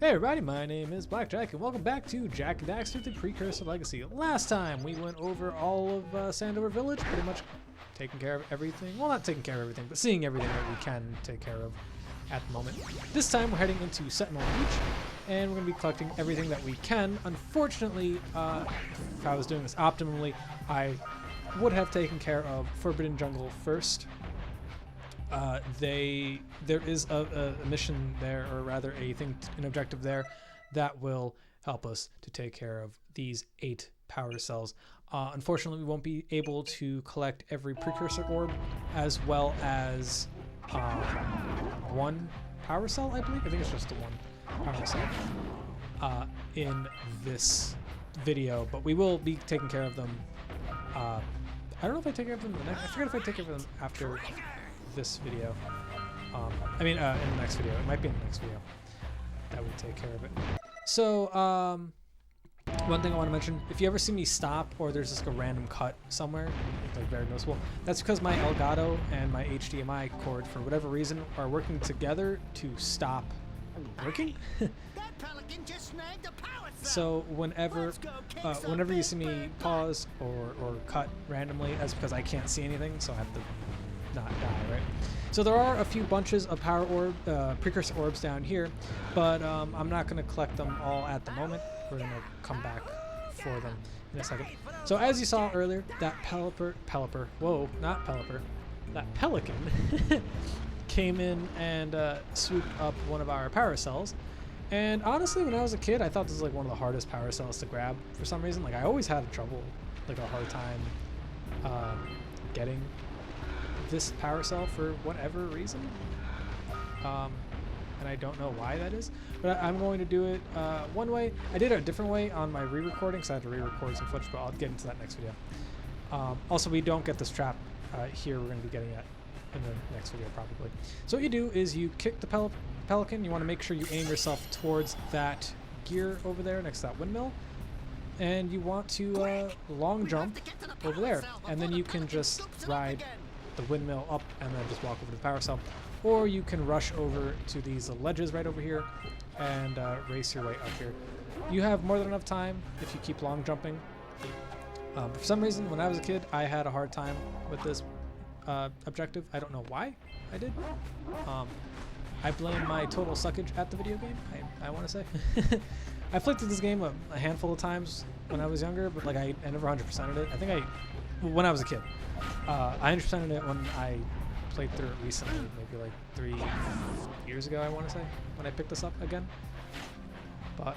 Hey everybody, my name is BlakJak and welcome back to Jak and Daxter, the Precursor Legacy. Last time we went over all of Sandover Village, pretty much taking care of everything. Well, not taking care of everything, but seeing everything that we can take care of at the moment. This time we're heading into Sentinel Beach and we're going to be collecting everything that we can. Unfortunately, if I was doing this optimally, I would have taken care of Forbidden Jungle first. There is a mission there, or rather an objective there that will help us to take care of these 8 power cells. Unfortunately, we won't be able to collect every Precursor orb as well as 1 power cell, I believe. I think it's just the 1 power cell in this video, but we will be taking care of them. I don't know if I take care of them I forget if I take care of them after this video. In the next video. It might be in the next video that we take care of it. So, one thing I want to mention, if you ever see me stop or there's just like a random cut somewhere, like very noticeable, that's because my Elgato and my HDMI cord, for whatever reason, are working together to stop working. That Pelican just snagged a power So cell. whenever you see me pause or cut randomly, that's because I can't see anything, so I have to not die, right? So there are a few bunches of power precursor orbs down here, but I'm not going to collect them all at the moment. We're going to come back for them in a second. So as you saw earlier, that that Pelican came in and swooped up one of our power cells. And honestly, when I was a kid, I thought this was like one of the hardest power cells to grab for some reason. Like I always had trouble, like a hard time getting this power cell for whatever reason, and I don't know why that is, but I'm going to do it one way. I did it a different way on my re-recording, so I had to re-record some footage, but I'll get into that next video. Also, we don't get this trap here. We're going to be getting it in the next video probably. So what you do is you kick the Pelican. You want to make sure you aim yourself towards that gear over there next to that windmill, and you want to long jump over there, and then you can just ride the windmill up and then just walk over to the power cell, or you can rush over to these ledges right over here and race your way up here. You have more than enough time if you keep long jumping. For some reason, when I was a kid, I had a hard time with this objective. I don't know why I did. I blame my total suckage at the video game, I want to say. I played through this game a handful of times when I was younger, but like I never 100%ed it. I think when I was a kid. I 100%ed it when I played through it recently, maybe like 3 years ago, I want to say, when I picked this up again. But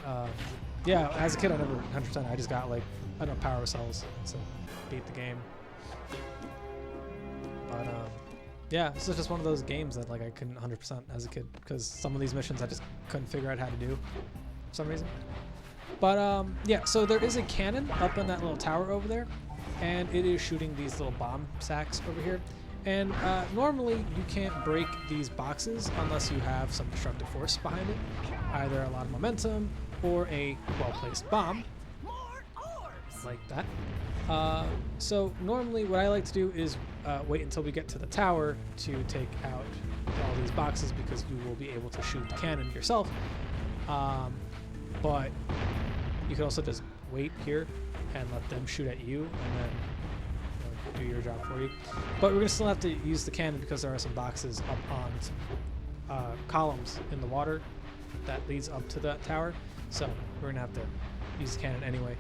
yeah, as a kid I never 100%. I just got like, I don't know, power cells to beat the game. But yeah, this is just one of those games that like I couldn't 100% as a kid, because some of these missions I just couldn't figure out how to do for some reason. But yeah, so there is a cannon up in that little tower over there, and it is shooting these little bomb sacks over here. And normally you can't break these boxes unless you have some destructive force behind it, either a lot of momentum or a well-placed bomb, like that. So normally what I like to do is wait until we get to the tower to take out all these boxes, because you will be able to shoot the cannon yourself. But you can also just wait here and let them shoot at you, and then do your job for you. But we're gonna still have to use the cannon because there are some boxes up on some columns in the water that leads up to that tower. So we're gonna have to use the cannon anyway.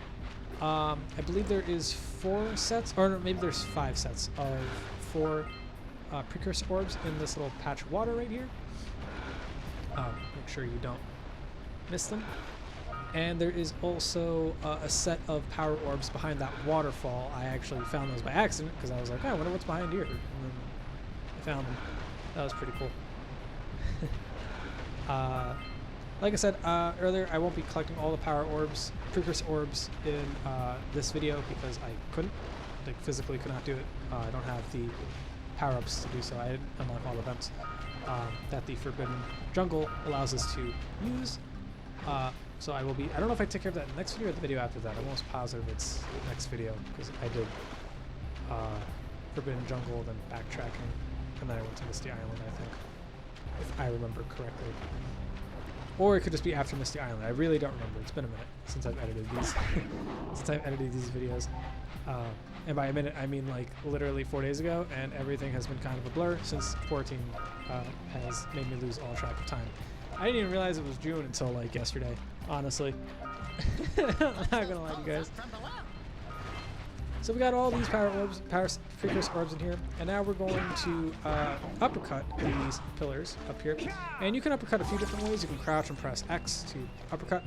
I believe there is 4 sets, or maybe there's 5 sets of 4 precursor orbs in this little patch of water right here. Make sure you don't miss them. And there is also a set of power orbs behind that waterfall. I actually found those by accident because I was like, oh, I wonder what's behind here. And then I found them. That was pretty cool. Like I said earlier, I won't be collecting all the power orbs, precursor orbs in this video because I couldn't. Like, physically could not do it. I don't have the power-ups to do so. I didn't unlock all the events that the Forbidden Jungle allows us to use. So I will be, I don't know if I take care of that in the next video or the video after that. I'm almost positive it's next video, because I did Forbidden Jungle, then backtracking, and then I went to Misty Island, I think, if I remember correctly. or it could just be after Misty Island. I really don't remember. It's been a minute since I've edited these videos. And by a minute, I mean like literally 4 days ago, and everything has been kind of a blur since quarantine has made me lose all track of time. I didn't even realize it was June until like yesterday, honestly. I'm not gonna lie to you guys. So we got all these power precursor orbs in here, and now we're going to uppercut these pillars up here. And you can uppercut a few different ways. You can crouch and press X to uppercut,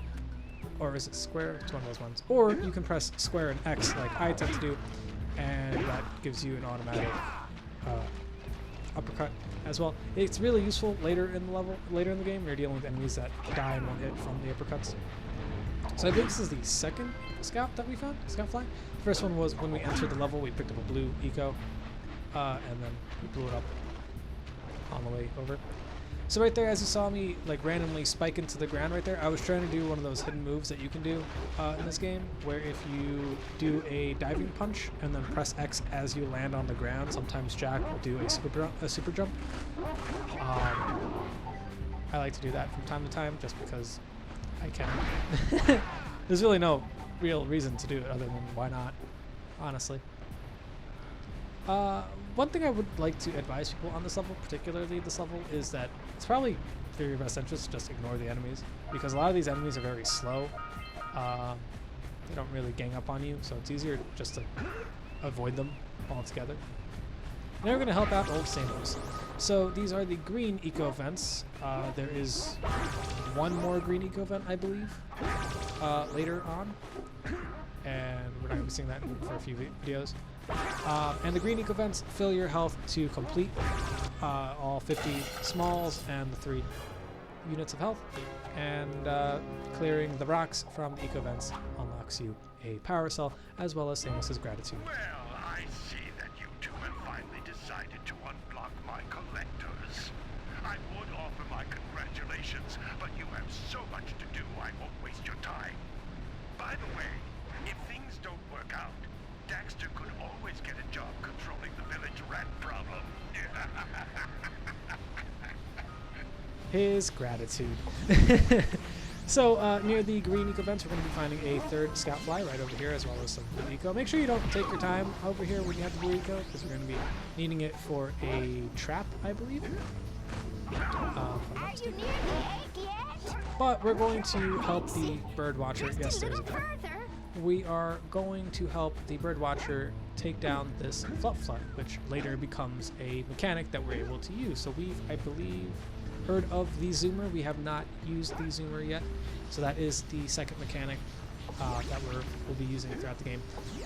or is it square? It's one of those ones. Or you can press square and X like I tend to do, and that gives you an automatic uppercut as well. It's really useful later in the game. You're dealing with enemies that die in one hit from the uppercuts. So I think this is the second scout that we found, scout fly. The first one was when we entered the level, we picked up a blue eco, and then we blew it up on the way over. So right there, as you saw me like randomly spike into the ground right there, I was trying to do one of those hidden moves that you can do in this game, where if you do a diving punch and then press X as you land on the ground, sometimes Jak will do a super jump. I like to do that from time to time just because I can. There's really no real reason to do it other than why not, honestly. One thing I would like to advise people on this level, particularly this level, is that it's probably for your best interest to just ignore the enemies, because a lot of these enemies are very slow. They don't really gang up on you, so it's easier just to avoid them altogether. Now we're going to help out old Sentinels. So these are the green eco vents. There is one more green eco vent, I believe, later on, and we're not going to be seeing that for a few videos. And the green eco vents fill your health to complete all 50 smalls and the 3 units of health, and clearing the rocks from the eco vents unlocks you a power cell as well as Samus's gratitude. Well, I see that you two have finally decided to unblock my collectors. I would offer my congratulations, but you have so much to do I won't waste your time. By the way, if things don't work out, Daxter could always get a job controlling the village rat problem. His gratitude. So near the green eco vents, we're going to be finding a third scout fly right over here, as well as some blue eco. Make sure you don't take your time over here when you have the blue eco, because we're going to be needing it for a trap, I believe. Are you near the egg yet? But we're going to help the bird watcher. Yes, there's a trap. We are going to help the bird watcher take down this fluff flut, which later becomes a mechanic that we're able to use. So we've, I believe, heard of the zoomer. We have not used the zoomer yet, so that is the second mechanic that we'll be using throughout the game.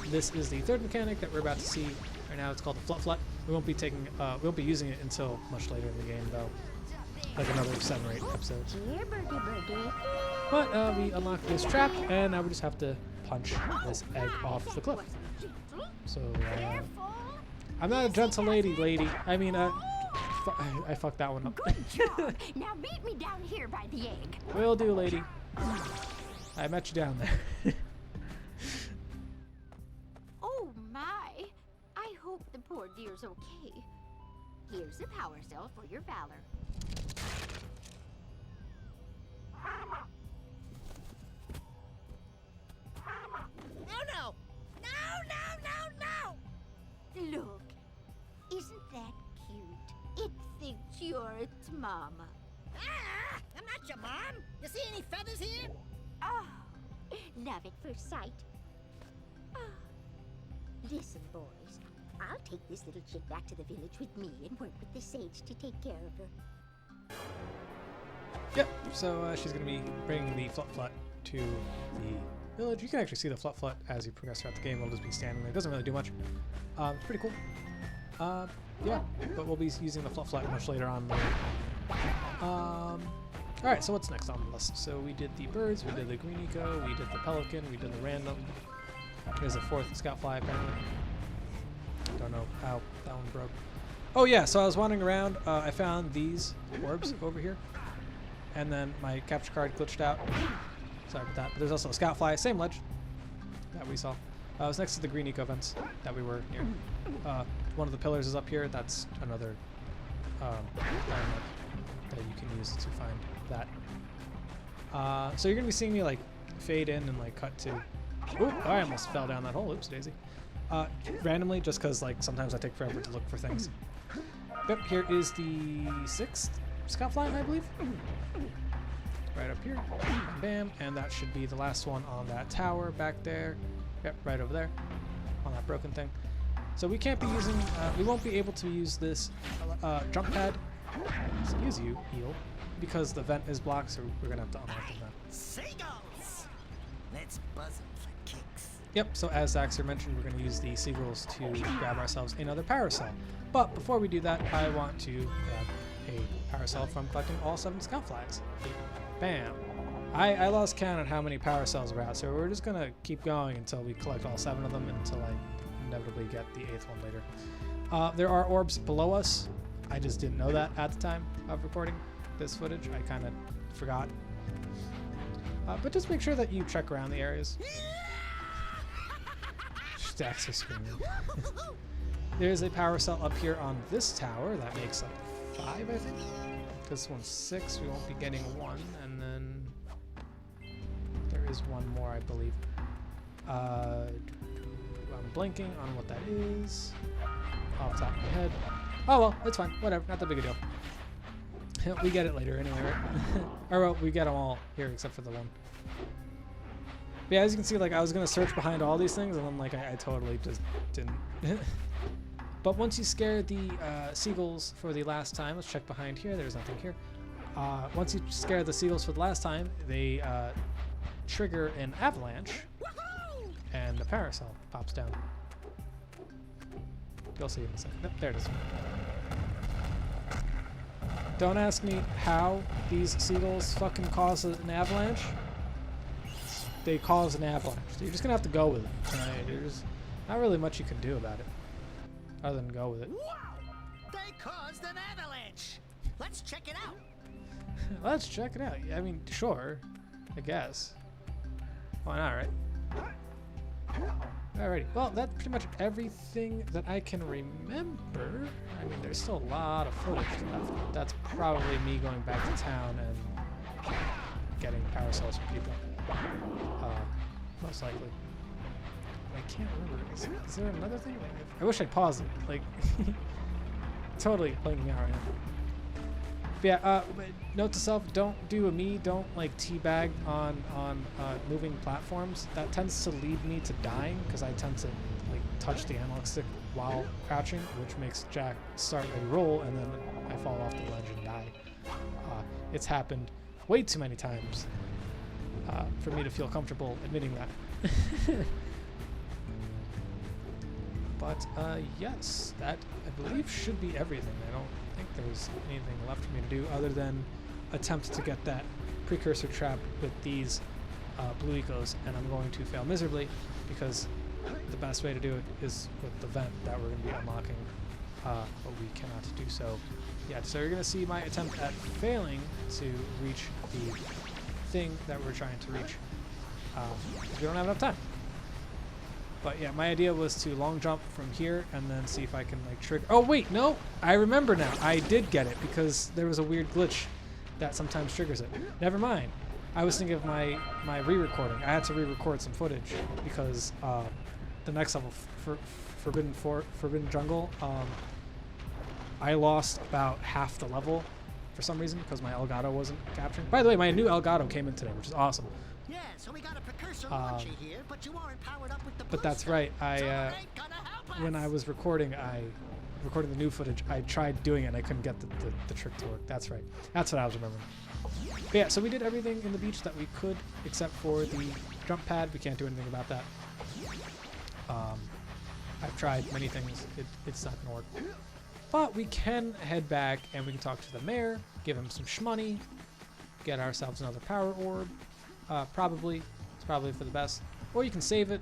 This is the third mechanic that we're about to see right now. It's called the fluff flut. We won't be using it until much later in the game, though, like another 7 or 8 episodes. Here, birdie. But we unlock this trap, and now we just have to punch this egg off the cliff. So I'm not a gentle lady. I mean, I fucked that one up. Good job. Now meet me down here by the egg. Will do, lady. I met you down there. Oh my! I hope the poor dear's okay. Here's a power cell for your valor. No! Look, isn't that cute? It thinks you're its mama. Ah! I'm not your mom. You see any feathers here? Oh, love at first sight. Oh. Listen, boys, I'll take this little chick back to the village with me and work with the sage to take care of her. Yep, so she's going to be bringing the flut flut to the village. You can actually see the flut flut as you progress throughout the game. It'll just be standing there. It doesn't really do much. It's pretty cool. Yeah, but we'll be using the flut flut much later on. Alright, so what's next on the list? So we did the birds, we did the green eco, we did the pelican, we did the random. There's a 4th scout fly apparently. Don't know how that one broke. Oh yeah, so I was wandering around. I found these orbs over here. And then my capture card glitched out. Sorry about that. But there's also a scout fly, same ledge that we saw. It was next to the green eco vents that we were near. One of the pillars is up here. That's another landmark that you can use to find that. So you're gonna be seeing me like fade in and like cut to. Ooh, I almost fell down that hole. Oops, daisy. Randomly, just because like sometimes I take forever to look for things. Yep, here is the 6th scout flying, I believe. Right up here. Bam, and that should be the last one on that tower back there. Yep, right over there on that broken thing. So we can't be using, we won't be able to use this jump pad. Excuse you, eel, because the vent is blocked, so we're gonna have to unlock the vent. Seagulls! Let's buzz them for kicks. Yep, so as Daxter mentioned, we're gonna use the seagulls to grab ourselves another paracel. But before we do that, I want to grab a paracel from collecting all 7 scout flags. Bam. I lost count on how many paracels we're at, so we're just gonna keep going until we collect all 7 of them until I inevitably get the 8th one later. There are orbs below us. I just didn't know that at the time of recording this footage. I kind of forgot. But just make sure that you check around the areas. Daxter screaming. There's a power cell up here on this tower that makes up 5, I think. This one's 6. We won't be getting 1, and then there is one more, I believe. I'm blanking on what that is off the top of my head. Oh well, it's fine. Whatever. Not that big a deal. We get it later anyway, right? Or well, we get them all here except for the one. But yeah, as you can see, like I was gonna search behind all these things, and then like I totally just didn't. But once you scare the seagulls for the last time, let's check behind here. There's nothing here. Once you scare the seagulls for the last time, they trigger an avalanche, and the parasol pops down. You'll see in a second. Nope, there it is. Don't ask me how these seagulls fucking cause an avalanche. They cause an avalanche. So you're just gonna have to go with it. Right? There's not really much you can do about it, other than go with it. Wow! They caused an avalanche! Let's check it out! Let's check it out. I mean, sure. I guess. Why not, right? Alrighty. Well, that's pretty much everything that I can remember. I mean, there's still a lot of footage left. That's probably me going back to town and getting parasols from people. Most likely. I can't remember. Is there another thing? I wish I'd paused it. Like, totally blanking out right now. But yeah, note to self, don't do a me, don't like teabag on moving platforms. That tends to lead me to dying, because I tend to like touch the analog stick while crouching, which makes Jak start a roll, and then I fall off the ledge and die. It's happened way too many times for me to feel comfortable admitting that. But yes, that I believe should be everything. I don't think there's anything left for me to do other than attempt to get that precursor trap with these blue ecos, and I'm going to fail miserably because the best way to do it is with the vent that we're going to be unlocking, but we cannot do so yet. So you're going to see my attempt at failing to reach the thing that we're trying to reach. We don't have enough time. But yeah, my idea was to long jump from here and then see if I can like trigger. Oh wait, no, I remember now. I did get it because there was a weird glitch that sometimes triggers it. Never mind. I was thinking of my re-recording. I had to re-record some footage because the next level, Forbidden Jungle, I lost about half the level for some reason because my Elgato wasn't capturing. By the way, my new Elgato came in today, which is awesome. Yeah, so we got a Precursor launcher here, but you aren't powered up with the But that's booster, right. so it ain't gonna help us. When I was recording the new footage, I tried doing it and I couldn't get the trick to work. That's right. That's what I was remembering. But yeah, so we did everything in the beach that we could except for the jump pad. We can't do anything about that. I've tried many things. It's not gonna work. But we can head back and we can talk to the mayor, give him some shmoney, get ourselves another power orb. Probably. It's probably for the best. Or you can save it.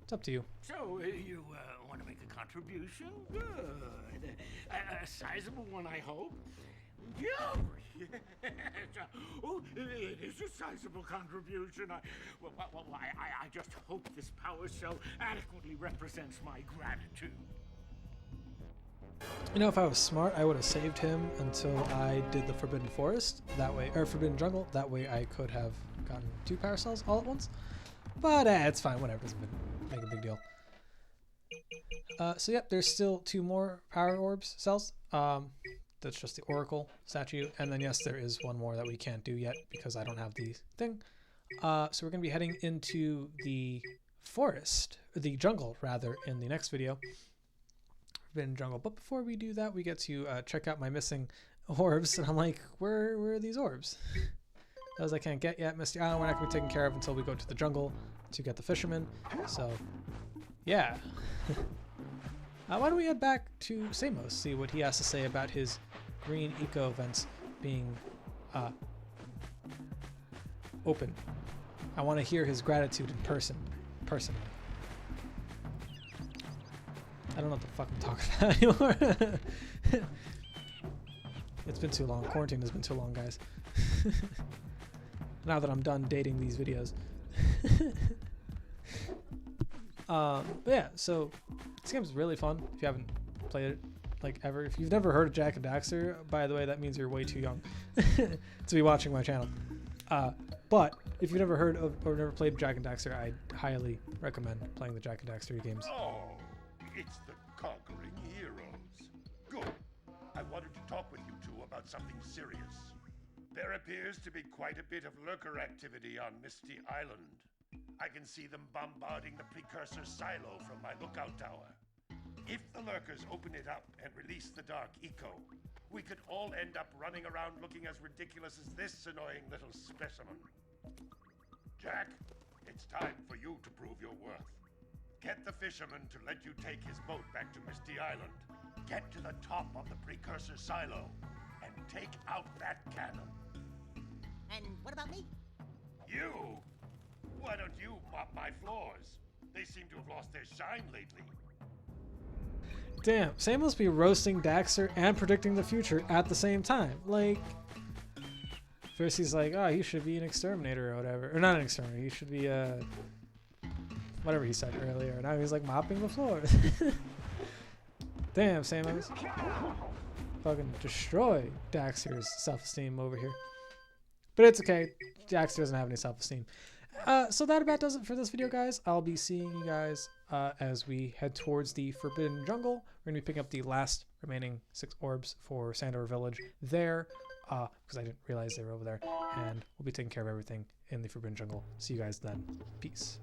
It's up to you. So, you want to make a contribution? Good. A sizable one, I hope? Yeah. Oh, it is a sizable contribution. I just hope this power cell adequately represents my gratitude. You know, if I was smart, I would have saved him until I did the Forbidden Forest. That way, or Forbidden Jungle. That way I could have gotten 2 power cells all at once. But it's fine, whatever, doesn't make a big deal. So yep, there's still 2 more power orbs cells. That's just the Oracle statue. And then yes, there is 1 more that we can't do yet because I don't have the thing. So we're going to be heading into the forest, the jungle rather, in the next video. Forbidden Jungle. But before we do that, we get to check out my missing orbs. And I'm like, where are these orbs? Those I can't get yet. Misty Island, we're not going to be taken care of until we go to the jungle to get the fisherman. So, yeah. Why don't we head back to Samos, see what he has to say about his green eco events being open. I want to hear his gratitude in person, personally. I don't know what the fuck I'm talking about anymore. It's been too long. Quarantine has been too long, guys. Now that I'm done dating these videos. But yeah, so this game's really fun. If you haven't played it, like, ever. If you've never heard of Jak and Daxter, by the way, that means you're way too young to be watching my channel. But if you've never heard of or never played Jak and Daxter, I highly recommend playing the Jak and Daxter games. Oh, it's the conquering heroes. Good. I wanted to talk with you two about something serious. There appears to be quite a bit of lurker activity on Misty Island. I can see them bombarding the Precursor silo from my lookout tower. If the lurkers open it up and release the dark eco, we could all end up running around looking as ridiculous as this annoying little specimen. Jak, it's time for you to prove your worth. Get the fisherman to let you take his boat back to Misty Island. Get to the top of the Precursor silo and take out that cannon. And what about me? You? Why don't you mop my floors? They seem to have lost their shine lately. Damn, Sam must be roasting Daxter and predicting the future at the same time. Like, first he's like, oh, he should be an exterminator or whatever. Or not an exterminator, he should be whatever he said earlier. Now he's like mopping the floors. Damn, Samus. Fucking destroy Daxter's self-esteem over here. But it's okay. Daxter doesn't have any self-esteem. So that about does it for this video, guys. I'll be seeing you guys as we head towards the Forbidden Jungle. We're going to be picking up the last remaining 6 orbs for Sandor Village there, because I didn't realize they were over there. And we'll be taking care of everything in the Forbidden Jungle. See you guys then. Peace.